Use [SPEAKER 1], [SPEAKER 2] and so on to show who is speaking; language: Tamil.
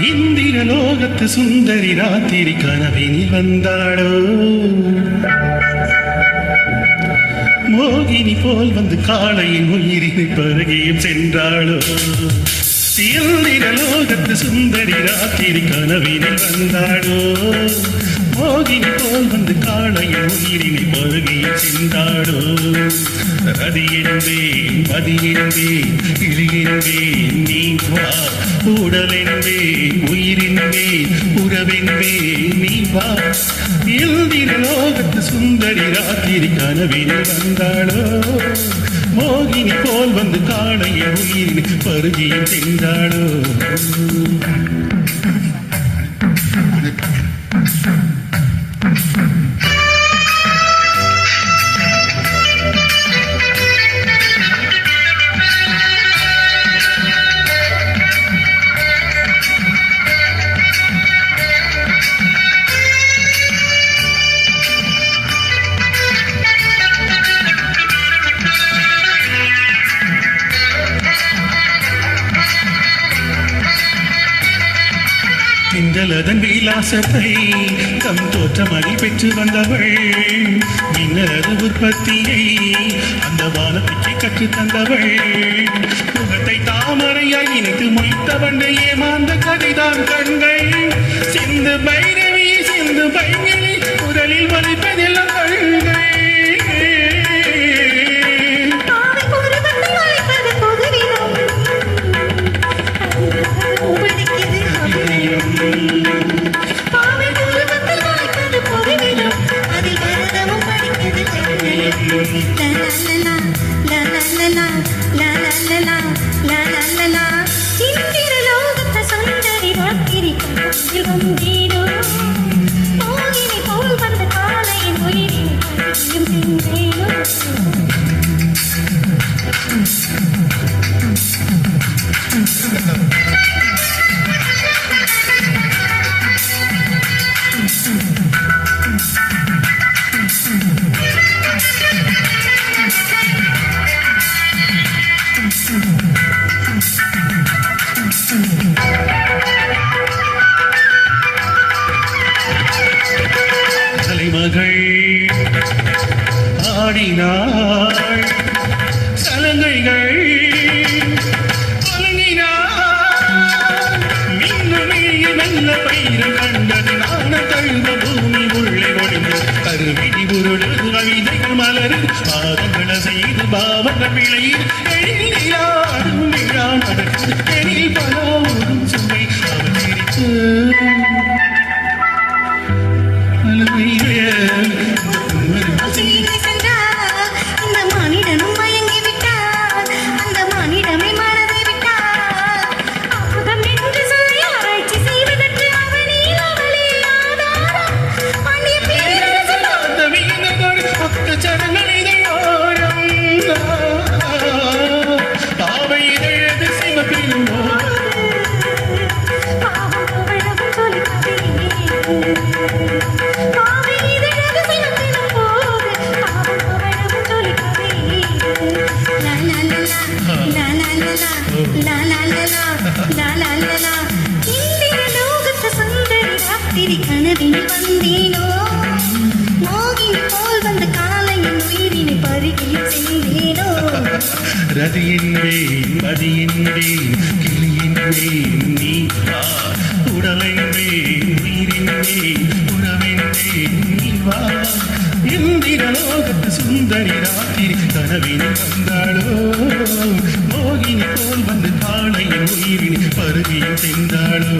[SPEAKER 1] இந்திர லோகத்து சுந்தரி ராத்திரி கனவினில் வந்தாளோ, மோகினி போல் வந்து காளையின் உயிரினை பருகியும் சென்றாளோ. இந்திர லோகத்து சுந்தரி ராத்திரி கனவினில் வந்தாளோ, மோகினி போல் வந்து காளையின் உயிரினை பருகியும் சென்றாளோ. ரதியென்பேன் மதியென்பேன் கிளியென்பேன் நீ வா, உடலென்பேன் உயிரின்பேன் உறவென்பேன் நீ வா. இந்திர லோகத்து சுந்தரி ராத்திரி கனவினில் வந்தாளோ, மோகினி போல் வந்து காளைய உயிரின் பருகியும் சென்றாளோ. திங்களதன் விலாசத்தை தம் தோற்றமதில் பெற்று வந்தவள், மின்னலது உற்பத்தியை அந்த வானத்துக்கு கற்று தந்தவள். முகத்தை தாமரையாய் இணைத்து மொய்த்தவண்டு ஏமாந்த கதைதான் கண்கள். சிந்து பைரவி சிந்து பைங்கிலி குரலில் வலிப்பதெல்லாம் கண்கள். தலைமகள் ஆடினாள், சலங்கைகள் ஒழுங்கினாள். மின்னுமிழி மெல்ல பயிரம் கண்டது நான தழுவ பூமி உள்ளே ஒழிந்து கருவிடி உருளது கவிதைகள் மலரு பாதங்கள செய்து பாவன விளையில் எழிலாடும் விழா நடக்கு எழில் பலோடும் சுவை அவர் சிரித்து
[SPEAKER 2] கனவினில் வந்தேனோ, மோகினி போல் வந்து காளையின் உயிரினை பருகியும் சென்றேனோ.
[SPEAKER 1] ரதியென்பேன் மதியென்பேன் கிளியென்பேன் நீ வா, உடலென்பேன் உயிரின்பேன் உறவென்பேன் நீ வா. இந்திர லோகத்து சுந்தரி ராத்திரி கனவினில் வந்தாளோ, மோகினி போல் வந்து காளையின் உயிரினை பருகியும் சென்றாளோ.